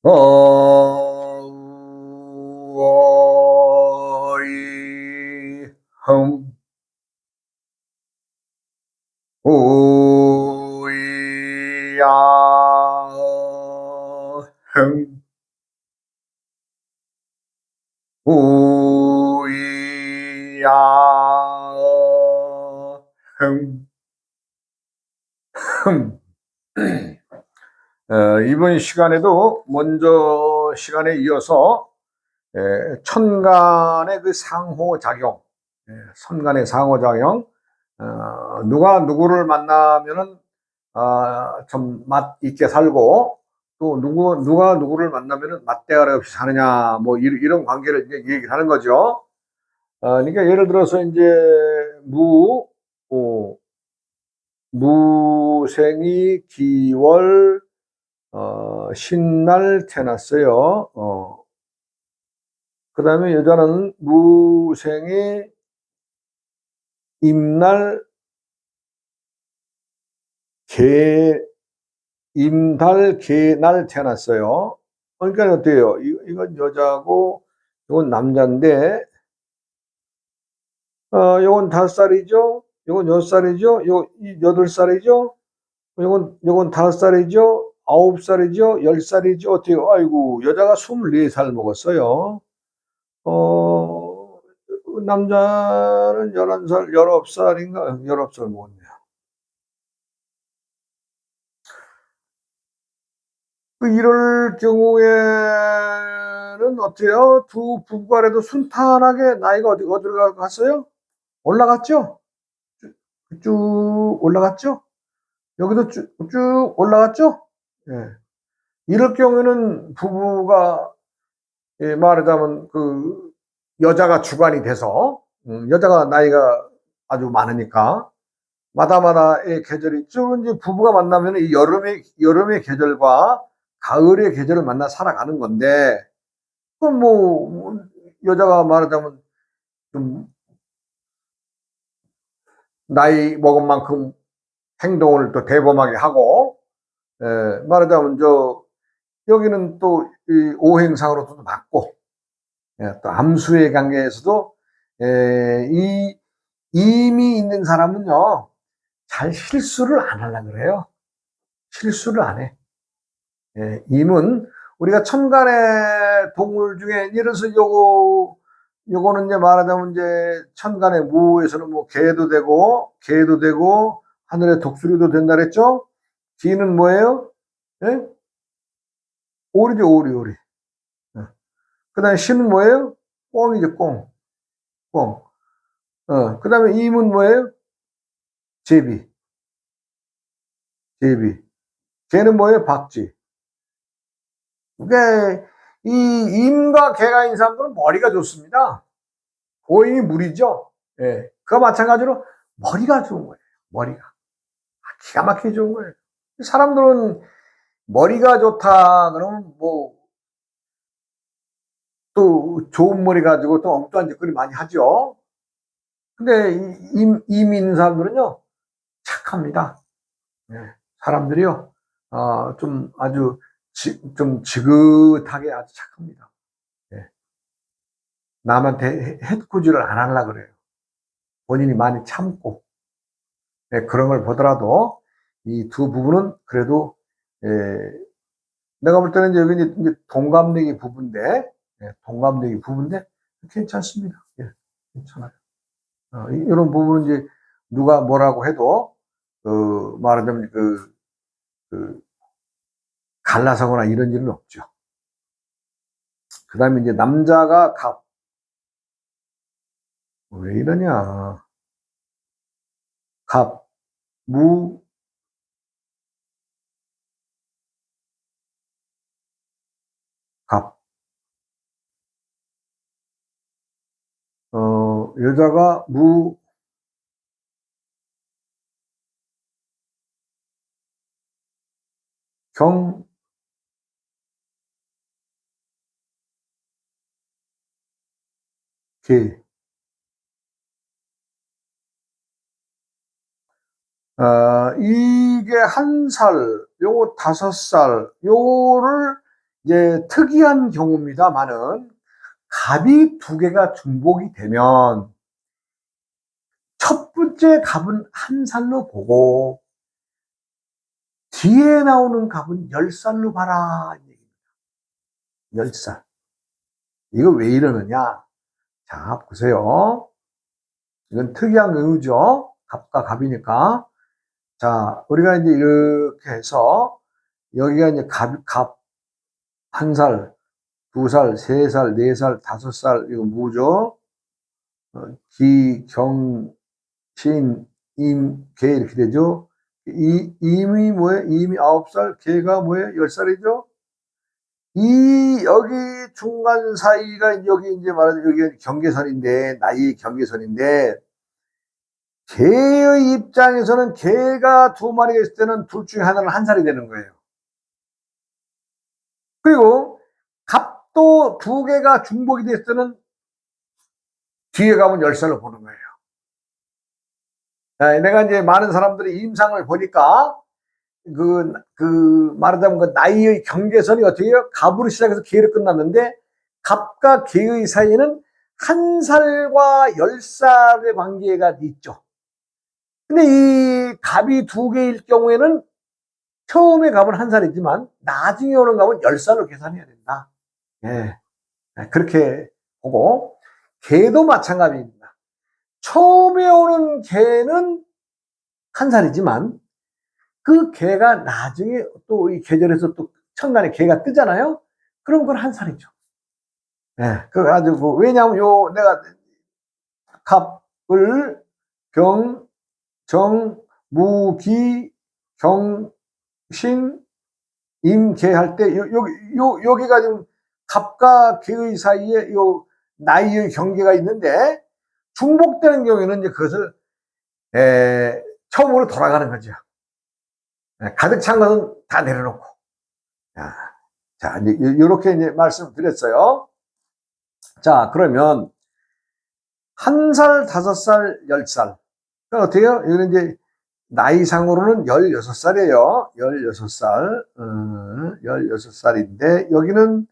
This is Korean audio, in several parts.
어이 오이야 흥 오이야 흥 흠. 이번 시간에도 먼저 시간에 이어서 천간의 그 상호작용, 천간의 상호작용, 누가 누구를 만나면은 좀 맛있게 살고, 또 누가 누구를 만나면은 맛대가리 없이 사느냐, 뭐 이런 관계를 이제 얘기를 하는 거죠. 그러니까 예를 들어서 이제 무, 어, 무생이 기월 신날 태어났어요. 그다음에 여자는 무생이 임날 개 임달 개날 태어났어요. 그러니까 어때요? 이건 여자고 이건 남자인데, 요건 5살이죠. 요건 6살이죠. 요 8살이죠. 요건 5살이죠. 9살이죠. 10살이죠. 어때요? 아이고, 여자가 24살 먹었어요. 어 남자는 11살, 19살인가? 19살 먹었네요. 이럴 경우에는 어때요? 두 부부간에도 순탄하게 나이가 어디로 갔어요? 올라갔죠? 쭉 올라갔죠? 여기도 쭉 올라갔죠? 예. 이럴 경우에는 부부가, 말하자면 여자가 주관이 돼서, 여자가 나이가 아주 많으니까 마다마다의 계절이 쭉 이제 부부가 만나면 이 여름의 계절과 가을의 계절을 만나 살아가는 건데, 그럼 뭐 여자가 말하자면 좀 나이 먹은 만큼 행동을 또 대범하게 하고, 말하자면 여기는 또 이 오행상으로도 맞고, 또 암수의 관계에서도, 이 임이 있는 사람은요 잘 실수를 안 하려고 그래요. 실수를 안 해. 임은 우리가 천간의 동물 중에, 예를 들어서 요거는 이제 말하자면 이제 천간의 무에서는 뭐 개도 되고 하늘의 독수리도 된다 그랬죠. 기는 뭐예요? 예? 오리죠, 오리. 그다음에 신은 뭐예요? 꽁이죠, 꽁. 그다음에 임은 뭐예요? 제비. 개는 뭐예요? 박쥐. 그러니까 이 임과 개가 있는 사람들은 머리가 좋습니다. 고임이 물이죠. 예. 그와 마찬가지로 머리가 좋은 거예요. 머리가. 기가 막히게 좋은 거예요. 사람들은 머리가 좋다 그러면 뭐 또 좋은 머리 가지고 또 엉뚱한 짓거리 많이 하죠. 근데 임 있는 사람들은요 착합니다. 예. 사람들이요 좀 아주 좀 지긋하게 아주 착합니다. 예. 남한테 해코지를 안 하려고 그래요. 본인이 많이 참고. 예, 그런 걸 보더라도 이 두 부부는 그래도, 예, 내가 볼 때는 여기 이제 동갑내기 부부인데, 동갑내기 부부인데 괜찮습니다. 예, 괜찮아요. 이런 부분은 이제 누가 뭐라고 해도 말하자면 그 갈라서거나 이런 일은 없죠. 그다음에 이제 남자가 갑. 왜 이러냐? 갑, 무, 갑. 여자가 무, 경, 개. 이게 1살, 요거 5살, 요거를 이제 특이한 경우입니다만은 갑이 두 개가 중복이 되면 첫 번째 갑은 한 살로 보고 뒤에 나오는 갑은 10살로 봐라. 10살. 이거 왜 이러느냐? 자, 보세요. 이건 특이한 경우죠. 갑과 갑이니까. 자, 우리가 이제 이렇게 해서 여기가 이제 갑 한 살, 두 살, 세 살, 네 살, 다섯 살, 이거 뭐죠? 기, 경, 신, 임, 개 이렇게 되죠. 임이 뭐예요? 임이 9살, 개가 뭐예요? 10살이죠. 여기 중간 사이가 여기 이제 말하자면 여기 경계선인데, 나이의 경계선인데, 개의 입장에서는 개가 두 마리가 있을 때는 둘 중에 하나는 한 살이 되는 거예요. 그리고 갑도 두 개가 중복이 됐을 때는 뒤에 가면 10살로 보는 거예요. 내가 이제 많은 사람들이 임상을 보니까 말하자면 그 나이의 경계선이 어떻게 해요? 갑으로 시작해서 개로 끝났는데 갑과 개의 사이에는 한 살과 10살의 관계가 있죠. 근데 이 갑이 두 개일 경우에는 처음에 갑은 한 살이지만 나중에 오는 갑은 10살로 계산해야 된다. 예. 그렇게 보고 개도 마찬가지입니다. 처음에 오는 개는 한 살이지만 그 개가 나중에 또 이 계절에서 또 천간에 개가 뜨잖아요. 그럼 그건 한 살이죠. 예. 그래가지고 왜냐하면 내가 갑을 병, 정, 무, 기, 경, 신, 임, 개 할 때 여기가 지금 갑과 개의 사이에 나이의 경계가 있는데 중복되는 경우에는 이제 그것을 처음으로 돌아가는 거죠. 가득 찬 것은 다 내려놓고. 자, 이제 이렇게 이제 말씀드렸어요. 자, 그러면 1살, 5살, 10살. 그러니까 어떻게 해요? 이거는 이제 나이상으로는 16살이에요. 16살. 16살인데 여기는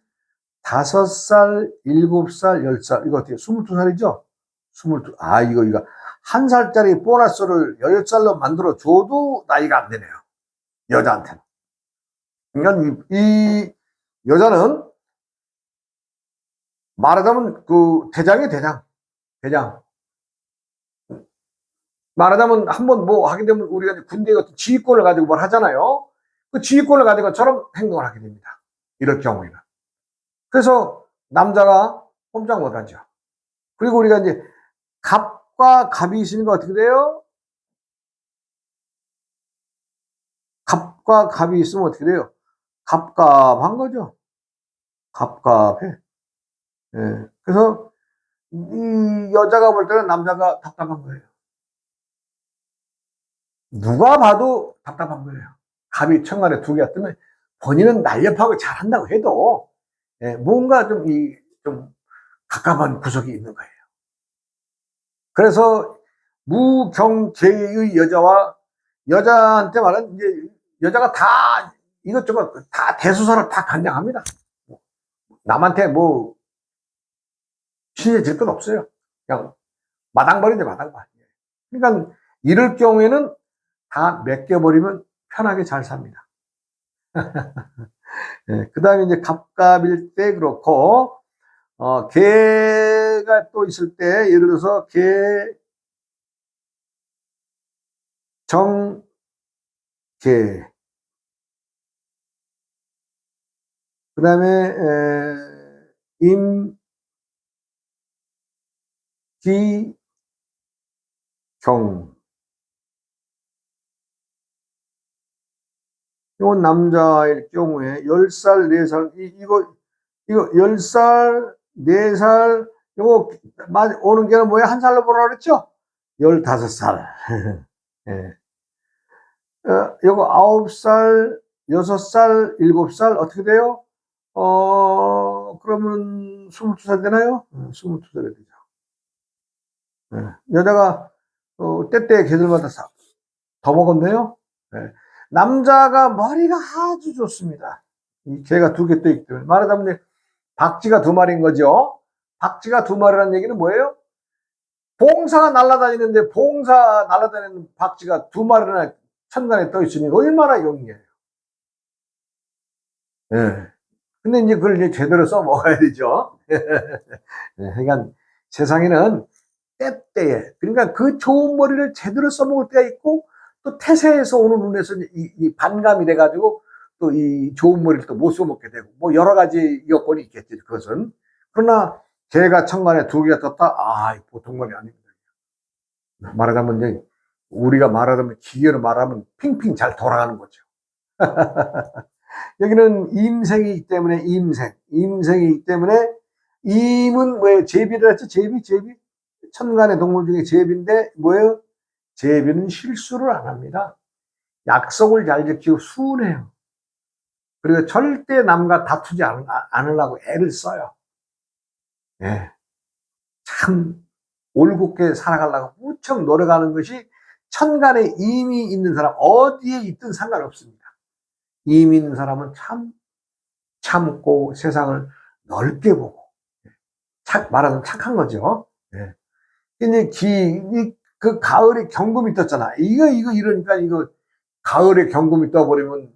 5살, 7살, 10살. 이거 어떻게 22살이죠? 22. 이거 한 살짜리 보너스를 10살로 만들어 줘도 나이가 안 되네요. 여자한테는. 그러니까 이 여자는 말하자면 그 대장이 대장. 말하자면 한번 뭐 하게 되면 우리가 군대 같은 지휘권을 가지고 뭘 하잖아요. 그 지휘권을 가지고 것처럼 행동을 하게 됩니다. 이럴 경우에는. 그래서 남자가 꼼짝 못하죠. 그리고 우리가 이제 갑과 갑이 있으니까 어떻게 돼요? 갑과 갑이 있으면 어떻게 돼요? 갑갑한 거죠. 갑갑해. 예. 그래서 이 여자가 볼 때는 남자가 답답한 거예요. 누가 봐도 답답한 거예요. 갑이 천간에 두 개가 뜨면 본인은 날렵하고 잘한다고 해도 뭔가 좀 갑갑한 구석이 있는 거예요. 그래서 무경계의 여자한테 말하는 이제 여자가 다 이것저것 다 대수사를 다 간장합니다. 남한테 뭐 친해질 건 없어요. 그냥 마당발이죠, 마당발. 그러니까 이럴 경우에는 다 맡겨버리면 편하게 잘 삽니다. 그 다음에 이제 갑갑일 때 그렇고, 개가 또 있을 때, 예를 들어서 개, 정, 개. 그 다음에, 임, 기, 경. 이건 남자일 경우에 10살, 4살, 이거 10살, 4살, 이거 오는 게는 뭐야? 한 살로 보라 그랬죠? 15살. 예. 요거 9살, 6살, 7살 어떻게 돼요? 그러면 22살 되나요? 22살이 되죠. 여자가 때때 계절마다 더 먹었네요. 남자가 머리가 아주 좋습니다. 이 개가 두 개 떠 있기 때문에. 말하자면 박쥐가 두 마리인 거죠. 박쥐가 두 마리라는 얘기는 뭐예요? 봉사가 날아다니는데 봉사 날아다니는 박쥐가 두 마리나 천간에 떠 있으니 얼마나 용이해요. 예. 근데 이제 그걸 이제 제대로 써 먹어야 되죠. 그러니까 세상에는 때때에, 그러니까 그 좋은 머리를 제대로 써먹을 때가 있고, 또 태세에서 오는 운에서 이 반감이 돼가지고 또 이 좋은 머리를 또 못 써먹게 되고, 뭐 여러 가지 여건이 있겠지, 그것은. 그러나 개가 천간에 두 개가 떴다? 아, 보통 말이 아닙니다. 말하자면 이제 우리가 말하자면 기계로 말하면 핑핑 잘 돌아가는 거죠. 여기는 임생이기 때문에 임생이기 때문에 임은 뭐예요? 제비를 했죠? 제비. 천간의 동물 중에 제비인데 뭐예요? 제비는 실수를 안 합니다. 약속을 잘 지키고 순해요. 그리고 절대 남과 다투지 않으려고 애를 써요. 예. 참 올곧게 살아가려고 무척 노력하는 것이 천간에 임이 있는 사람, 어디에 있든 상관없습니다. 임이 있는 사람은 참 참고 세상을 넓게 보고, 말하자면 착한 거죠. 예. 근데 그 가을에 경금이 떴잖아. 이러니까 가을에 경금이 떠버리면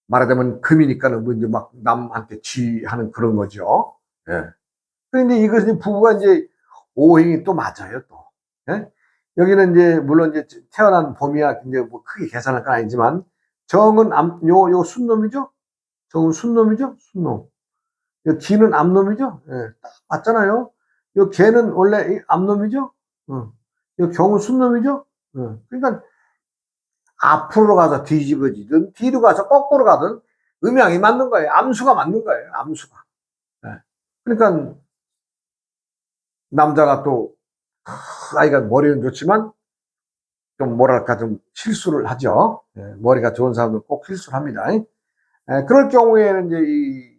말하자면 금이니까는 뭐 이제 막 남한테 쥐하는 그런 거죠. 예. 그런데 이것은 부부가 이제 오행이 또 맞아요, 또. 예? 여기는 이제, 물론 이제 태어난 봄이야, 이제 뭐 크게 계산할 건 아니지만, 정은 요 순놈이죠? 정은 순놈이죠? 순놈. 요 기는 암놈이죠? 예, 딱 맞잖아요. 요 개는 원래 암놈이죠? 요 경은 순놈이죠? 그러니까 앞으로 가서 뒤집어지든 뒤로 가서 거꾸로 가든 음양이 맞는 거예요. 암수가 맞는 거예요. 암수가. 예. 그러니까 남자가 또 아이가 머리는 좋지만 좀 뭐랄까 좀 실수를 하죠. 예, 머리가 좋은 사람들은 꼭 실수를 합니다. 예, 그럴 경우에는 이제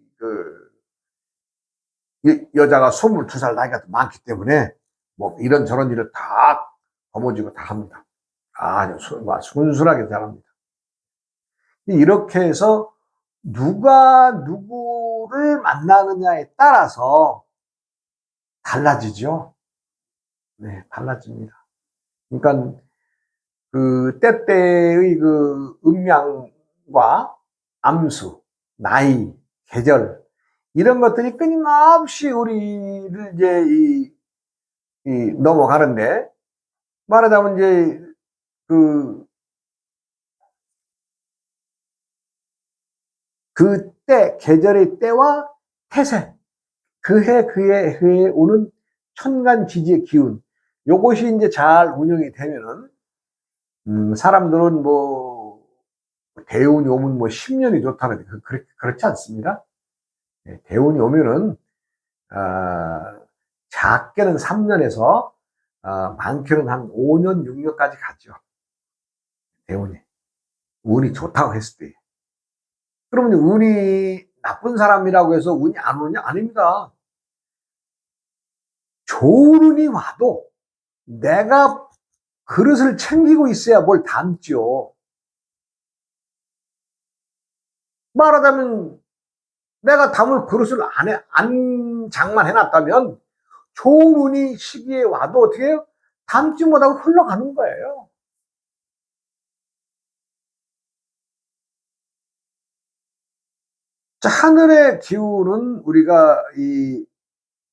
여자가 22살 나이가 많기 때문에 뭐 이런저런 일을 다 거머쥐고 다 합니다. 아주 순순하게 잘합니다. 이렇게 해서 누가 누구를 만나느냐에 따라서 달라지죠. 네, 달라집니다. 그러니까 그 때때의 그 음양과 암수, 나이, 계절 이런 것들이 끊임없이 우리를 이제 넘어가는데, 말하자면 이제 그때 계절의 때와 태세, 그해 오는 천간 지지의 기운, 요것이 이제 잘 운영이 되면은 사람들은 뭐 대운이 오면 뭐 10년이 좋다는데 그렇지 않습니다. 대운이 오면은 작게는 3년에서 많게는 한 5년, 6년까지 가죠. 대운이. 운이 좋다고 했을 때. 그러면 운이 나쁜 사람이라고 해서 운이 안 오느냐? 아닙니다. 좋은 운이 와도 내가 그릇을 챙기고 있어야 뭘 담죠. 말하자면 내가 담을 그릇을 안 장만해놨다면 좋은 운이 시기에 와도 어떻게 해요? 담지 못하고 흘러가는 거예요. 자, 하늘의 기운은 우리가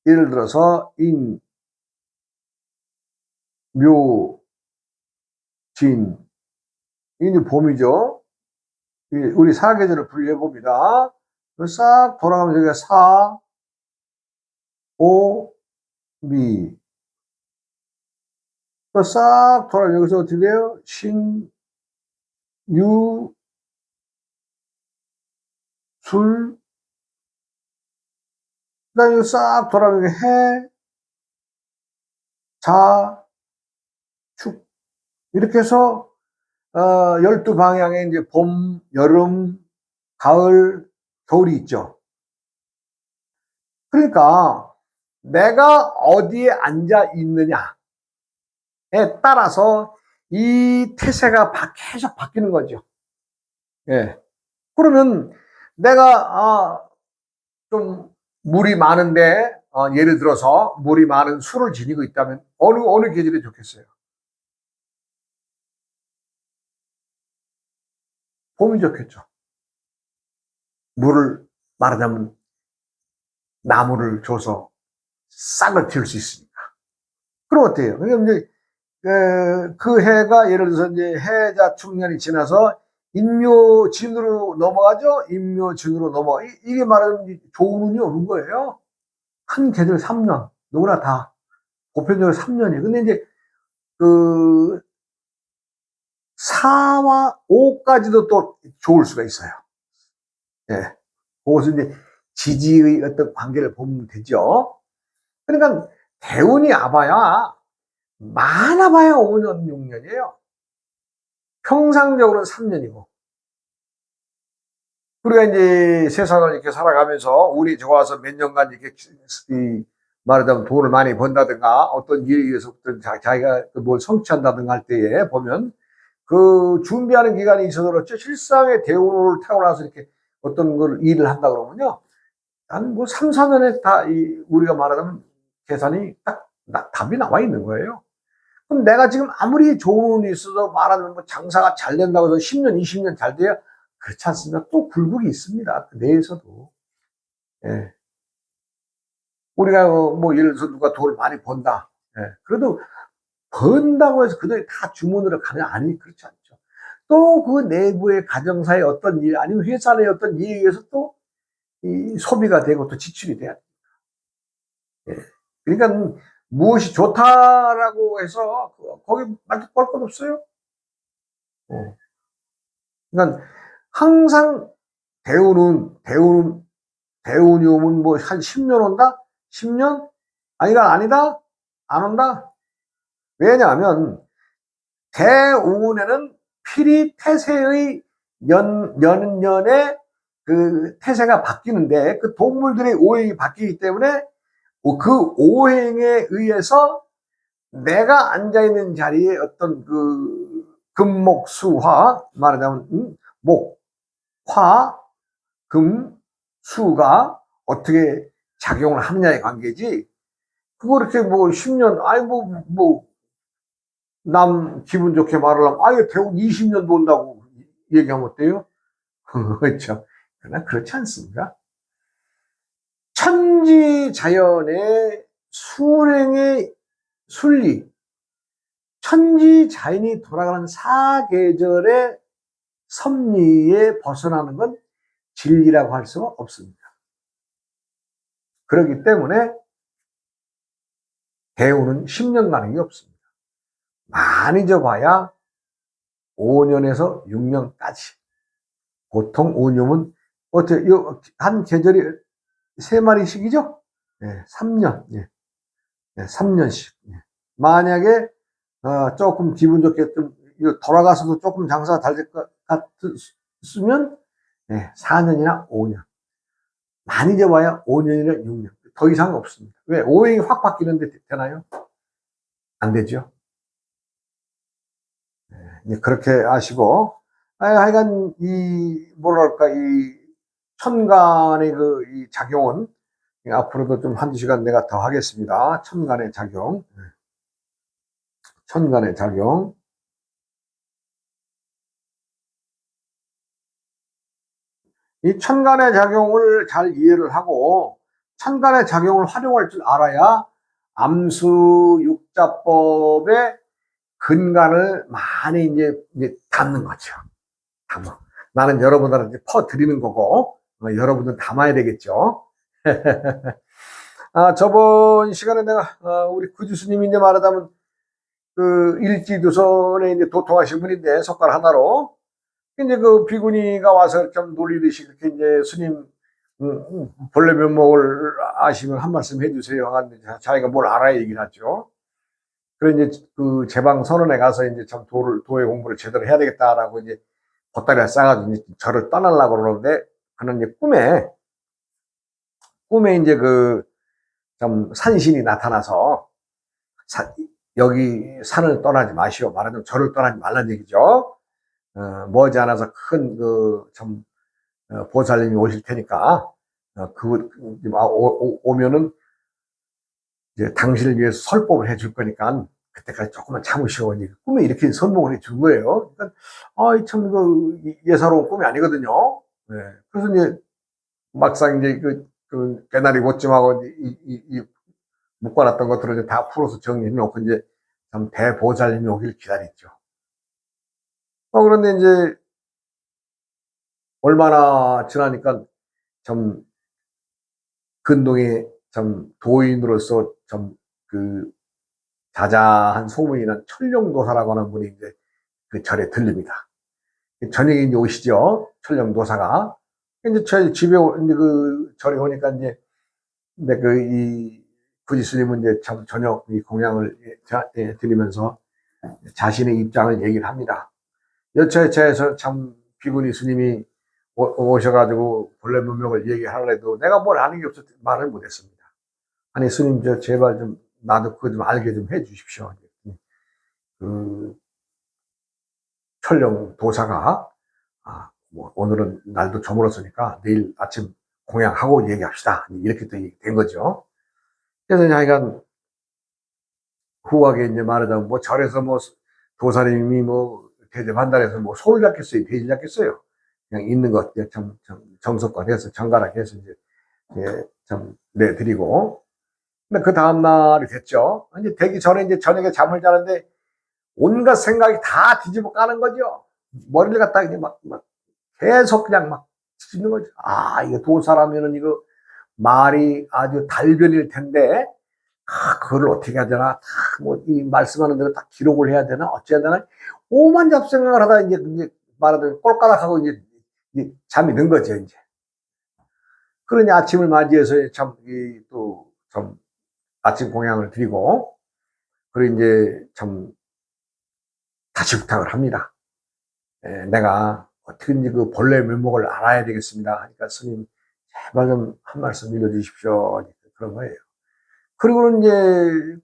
예를 들어서 묘, 진, 이제 봄이죠. 우리 사계절을 분류해 봅니다. 싹 돌아가면서 여기가 사, 오, 미. 또 싹 돌아가면 여기서 어떻게 돼요? 신, 유, 술. 그 다음에 여기 싹 돌아가면 해, 자, 축. 이렇게 해서 12방향에 이제 봄, 여름, 가을, 겨울이 있죠. 그러니까 내가 어디에 앉아 있느냐에 따라서 이 태세가 계속 바뀌는 거죠. 예. 그러면 내가 좀 물이 많은데 예를 들어서 물이 많은 술을 지니고 있다면 어느 계절이 좋겠어요? 봄이 좋겠죠. 물을 말하자면 나무를 줘서 싹을 틔울 수 있으니까. 그럼 어때요? 그러니까 이제 그 해가 예를 들어서 이제 해자 축년이 지나서 인묘진으로 넘어가죠. 인묘진으로 넘어가. 이게 말하는 좋은 운이 오는 거예요. 한 계절 3년. 누구나 다 보편적으로 3년이에요. 근데 이제 그 4와 5까지도 또 좋을 수가 있어요. 예. 그것은 이제 지지의 어떤 관계를 보면 되죠. 그러니까 대운이 많아봐야 5년, 6년이에요. 평상적으로는 3년이고. 우리가 이제 세상을 이렇게 살아가면서 운이 좋아서 몇 년간 이렇게 말하자면 돈을 많이 번다든가 어떤 일에 의해서 자기가 뭘 성취한다든가 할 때에 보면 그 준비하는 기간이 있어서 그렇죠. 실상의 대운을 타고 나서 이렇게 어떤 걸 일을 한다 그러면요. 한 뭐 3, 4년에 다 우리가 말하자면 계산이 딱 답이 나와 있는 거예요. 그럼 내가 지금 아무리 좋은 운이 있어도 말하자면 뭐 장사가 잘 된다고 해서 10년, 20년 잘 돼야 그렇지 않습니다. 또 굴곡이 있습니다. 그 내에서도. 예. 우리가 뭐 예를 들어서 누가 돈을 많이 번다. 예. 그래도 번다고 해서 그들이 다 주문으로 가냐? 아니, 그렇지 않죠. 또 그 내부의 가정사의 어떤 일, 아니면 회사 내 어떤 일에 의해서 또 이 소비가 되고 또 지출이 돼야 돼. 예. 그러니까 무엇이 좋다라고 해서 거기 말도 걸 것 없어요. 어. 그러니까 항상 대우는 오면 뭐 한 10년 온다? 10년? 아니다? 안 온다? 왜냐하면 대운에는 필히 태세의 년년에 그 태세가 바뀌는데 그 동물들의 오행이 바뀌기 때문에 그 오행에 의해서 내가 앉아있는 자리에 어떤 그 금목수화 말하자면 목, 화, 금, 수가 어떻게 작용을 하느냐의 관계지 그거 이렇게 뭐 10년 아이 뭐 남 기분 좋게 말하려면 아예 대우 20년 본다고 얘기하면 어때요? 그렇죠. 그러나 그렇지 않습니다. 천지 자연의 순행의 순리, 천지 자연이 돌아가는 사계절의 섭리에 벗어나는 건 진리라고 할 수가 없습니다. 그렇기 때문에 대우는 10년 가는 게 없습니다. 많이 접어야 5년에서 6년까지. 보통 5년은 어떻게 한 계절이 3마리씩이죠? 네, 3년. 예. 네, 3년씩. 예. 만약에 조금 기분 좋게 좀 돌아가서도 조금 장사가 잘 될 것 같으면 4년이나 5년. 많이 접어야 5년이나 6년. 더 이상 없습니다. 왜? 오행이 확 바뀌는데 되나요? 안 되죠. 그렇게 아시고, 하여간, 뭐랄까, 천간의 이 작용은 앞으로도 좀 한두 시간 내가 더 하겠습니다. 천간의 작용. 천간의 작용. 이 천간의 작용을 잘 이해를 하고, 천간의 작용을 활용할 줄 알아야 암수육자법의 근간을 많이 이제 담는 거죠. 담아. 나는 여러분들한테 퍼드리는 거고, 여러분들 담아야 되겠죠. 저번 시간에 내가, 우리 구주스님이 이제 말하자면, 그 일지도선에 이제 도통하신 분인데, 석갈 하나로, 이제 그 비구니가 와서 좀 놀리듯이 그렇게 이제 스님, 본래 면목을 아시면 한 말씀 해주세요. 하는데 자기가 뭘 알아야 얘기를 하죠. 그래 이제 그 제방 선원에 가서 이제 참 도의 공부를 제대로 해야 되겠다라고 이제 보따리를 싸가지고 이제 저를 떠나려고 그러는데 그는 이제 꿈에 이제 그 좀 산신이 나타나서 여기 산을 떠나지 마시오. 말하자면 저를 떠나지 말라는 얘기죠. 머지않아서 큰 그 좀 보살님이 오실 테니까, 오면은 이제 당신을 위해서 설법을 해줄 거니까, 그때까지 조금만 참으시오. 꿈에 이렇게 선몽을 해준 거예요. 그러니까, 참, 예사로운 꿈이 아니거든요. 네. 그래서 이제, 막상 이제 개나리 못짐하고 묶어놨던 것들을 이제 다 풀어서 정리해 놓고 이제 참 대보살님이 오길 기다렸죠. 그런데 이제 얼마나 지나니까 참 근동에 참 도인으로서 참 자자한 소문이 난 천룡도사라고 하는 분이 이제 그 절에 들립니다. 저녁에 이제 오시죠. 천룡도사가. 이제 저희 집에 이제 절에 오니까 이제 근데 구지스님은 이제 참 저녁 이 공양을 드리면서 자신의 입장을 얘기를 합니다. 여차여차해서 참 비구니 스님이 오셔가지고 본래 문명을 얘기하려 해도 내가 뭘 아는 게 없어서 말을 못했습니다. 아니 스님 제발 좀 나도 그거 좀 알게 좀 해주십시오. 천령 도사가 오늘은 날도 저물었으니까 내일 아침 공양하고 얘기합시다. 이렇게 또 된 거죠. 그래서 하여간 후하게 이제 말하자면 절에서 도사님이 대접한다해서 소를 잡겠어요, 돼지 잡겠어요. 그냥 있는 것 참 정성껏 해서 정갈하게 해서 이제 참 내드리고. 근데 그 다음 날이 됐죠. 이제 되기 전에 이제 저녁에 잠을 자는데 온갖 생각이 다 뒤집어 까는 거죠. 머리를 갖다가 이제 막 계속 그냥 막 뒤집는 거죠. 이거 도사라면은 이거 말이 아주 달변일 텐데, 그걸 어떻게 해야 되나, 이 말씀하는 대로 딱 기록을 해야 되나, 어찌해야 되나, 오만 잡생각을 하다 이제 말하자면 꼴까닥하고 이제 잠이 든 거죠, 이제. 그러니 아침을 맞이해서 참 아침 공양을 드리고, 그리고 이제 참 다시 부탁을 합니다. 내가 어떻게든지 그 본래 면목을 알아야 되겠습니다. 그러니까 스님, 제발 좀 한 말씀 읽어주십시오. 그런 거예요. 그리고는 이제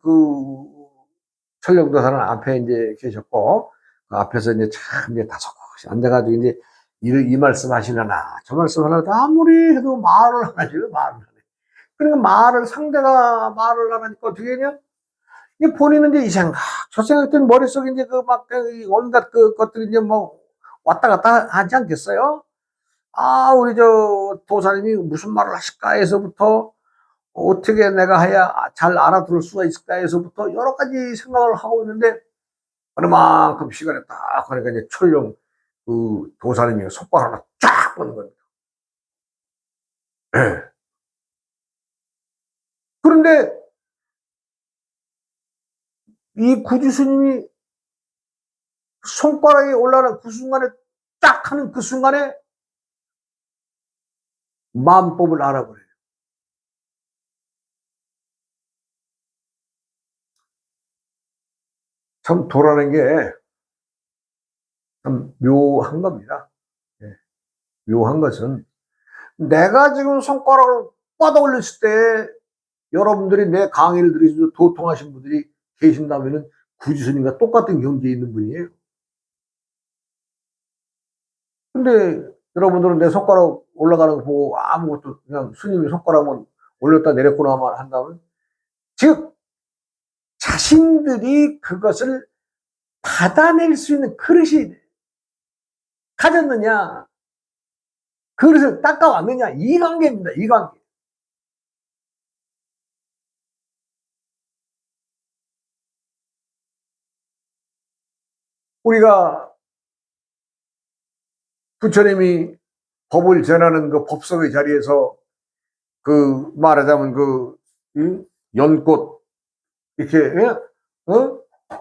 천령도사는 앞에 이제 계셨고, 그 앞에서 이제 참 이제 다소곳이 앉아가지고 이제 이 말씀 하시려나, 저 말씀 하려나, 아무리 해도 말을 안 하죠, 말을 안 해. 그러니까 상대가 말을 안 하니까 어떻게 하냐? 이게 본인은 이제 이 생각, 저 생각 때문에 머릿속에 이제 온갖 것들이 이제 왔다 갔다 하지 않겠어요? 우리 도사님이 무슨 말을 하실까 해서부터, 어떻게 내가 해야 잘 알아들을 수가 있을까 해서부터 여러 가지 생각을 하고 있는데, 어느 만큼 시간에 딱 하니까 이제 천령 도사님이 손가락 하나 쫙 뻗는 겁니다. 네. 그런데 이 구지스님이 손가락이 올라가는 그 순간에 딱 하는 그 순간에 마음법을 알아버려요. 참 도라는 게 참 묘한 겁니다. 네. 묘한 것은 내가 지금 손가락을 뻗어 올렸을 때 여러분들이 내 강의를 들으시면서 도통하신 분들이 계신다면은 구지스님과 똑같은 경지에 있는 분이에요. 근데 여러분들은 내 손가락 올라가는 거 보고 아무것도 그냥 스님이 손가락만 올렸다 내렸구나만 한다면, 즉 자신들이 그것을 받아낼 수 있는 그릇이 가졌느냐, 그릇을 닦아왔느냐, 이 관계입니다. 이 관계. 우리가 부처님이 법을 전하는 그 법석의 자리에서 말하자면 연꽃 이렇게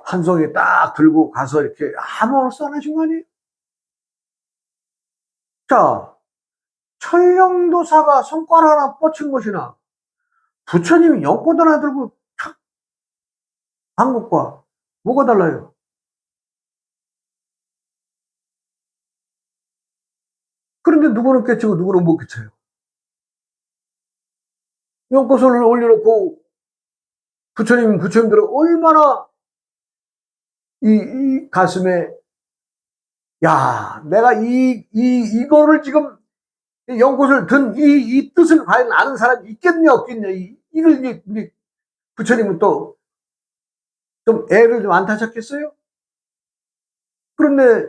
한 송이 딱 들고 가서 이렇게 아무렇지 않으신 거 아니에요? 자, 천령도사가 손가락 하나 뻗친 것이나 부처님이 연꽃 하나 들고 탁 한 것과 뭐가 달라요? 그런데 누구는 깨치고 누구는 못 깨쳐요. 연꽃을 올려놓고 부처님들은 얼마나 이 가슴에, 야, 내가 이거를 지금 연꽃을 든 이 뜻을 과연 아는 사람이 있겠냐, 없겠냐. 이걸 이제 부처님은 또 좀 애를 좀 안 타셨겠어요? 그런데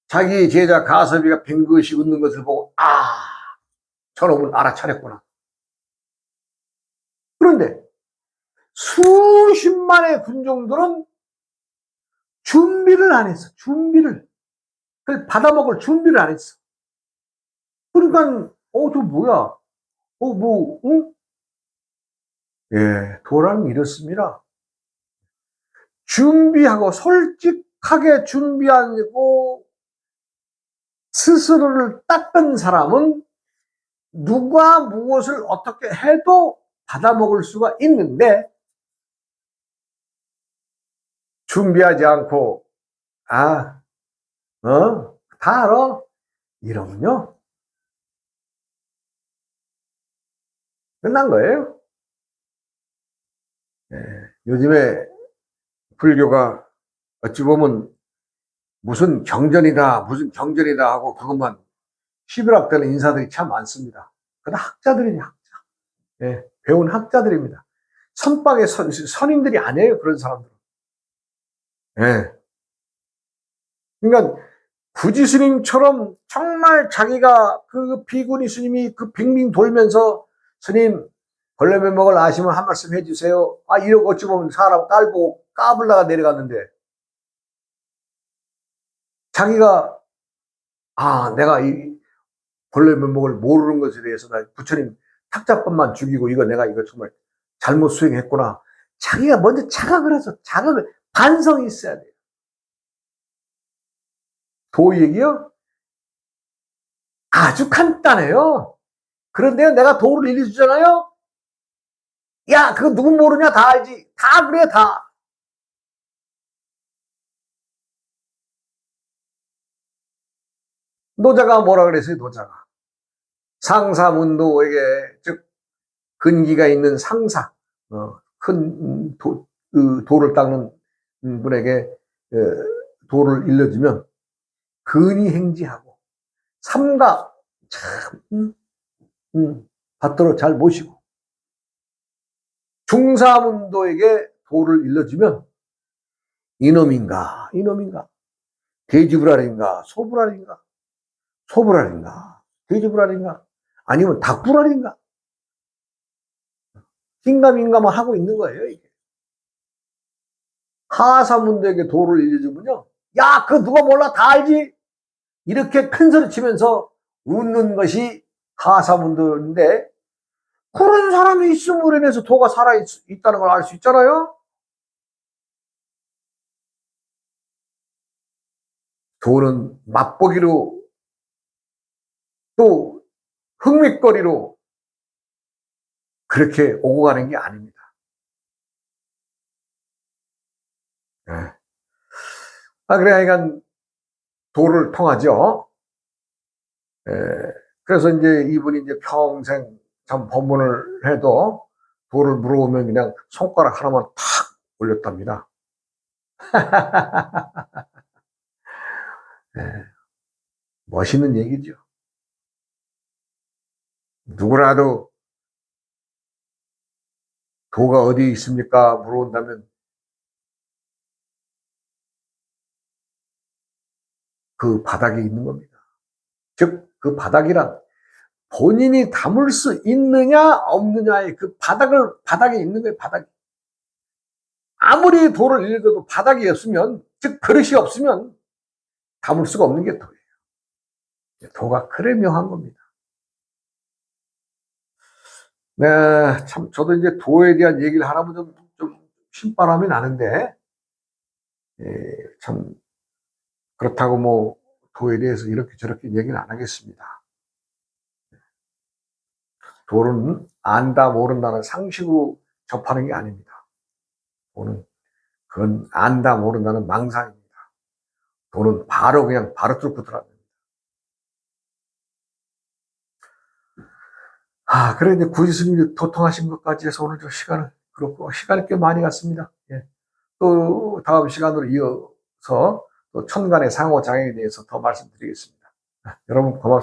자기 제자 가섭이가 뱅긋이 웃는 것을 보고, 저놈은 알아차렸구나. 그런데 수십만의 군종들은 준비를 안 했어. 준비를. 그걸 받아먹을 준비를 안 했어. 그러니까 저 뭐야? 응? 예, 도라는 이렇습니다. 준비하고 솔직하게 준비하고 스스로를 닦은 사람은 누가 무엇을 어떻게 해도 받아먹을 수가 있는데, 준비하지 않고 다 알아 이러면요 끝난 거예요. 요즘에 불교가 어찌 보면 무슨 경전이다 하고 그것만 시비락대는 인사들이 참 많습니다. 그건 학자들이냐, 학자. 배운 학자들입니다. 선박의 선인들이 아니에요, 그런 사람들은. 그러니까 부지 스님처럼 정말 자기가 그 비구니 스님이 그 빙빙 돌면서, 스님 벌레 면목을 아시면 한 말씀 해주세요. 이러고 어찌 보면 사람 깔고 까불다가 내려갔는데, 자기가 내가 이 벌레 면목을 모르는 것에 대해서 나 부처님 탁자법만 죽이고 내가 이거 정말 잘못 수행했구나. 자기가 먼저 자각을 해서 반성이 있어야 돼요. 도 얘기요? 아주 간단해요. 그런데 내가 도를 일러주잖아요. 야, 그거 누구 모르냐? 다 알지. 다 그래, 다. 노자가 뭐라 그랬어요, 노자가? 상사문도에게, 즉, 근기가 있는 상사, 큰 도를 닦는 분에게 도를 일러주면 근이 행지하고 삼가 참 받들어 잘 모시고, 중사문도에게 도를 일러주면 이놈인가 돼지불알인가 소불알인가 돼지불알인가 아니면 닭불알인가 긴가민가만 하고 있는 거예요, 이게. 하사문도에게 도를 일러주면요, 야, 그거 누가 몰라, 다 알지, 이렇게 큰 소리 치면서 웃는 것이 하사문도인데, 그런 사람이 있음으로 인해서 도가 살아있다는 걸 알 수 있잖아요. 도는 맛보기로 또 흥미거리로 그렇게 오고 가는 게 아닙니다. 그러니까 도를 통하죠. 그래서 이제 이분이 이제 평생 참 법문을 해도 도를 물어보면 그냥 손가락 하나만 탁 올렸답니다. 멋있는 얘기죠. 누구라도 도가 어디 있습니까? 물어본다면 그 바닥에 있는 겁니다. 즉, 그 바닥이란 본인이 담을 수 있느냐 없느냐의 그 바닥에 있는 거예요, 바닥에. 아무리 도를 읽어도 바닥이 없으면, 즉 그릇이 없으면 담을 수가 없는 게 도예요. 도가 그래 묘한 겁니다. 네, 참 저도 이제 도에 대한 얘기를 하라면 좀 신바람이 나는데, 참 그렇다고 뭐 도에 대해서 이렇게 저렇게 얘기는 안 하겠습니다. 도는 안다 모른다는 상식으로 접하는 게 아닙니다. 도는 그건 안다 모른다는 망상입니다. 도는 바로 뚫고 들어갑니다. 그래 이제 구지스님이 도통하신 것까지 해서 오늘 좀 시간이 꽤 많이 갔습니다. 또 다음 시간으로 이어서 또 천간의 상호작용에 대해서 더 말씀드리겠습니다. 여러분 고맙습니다.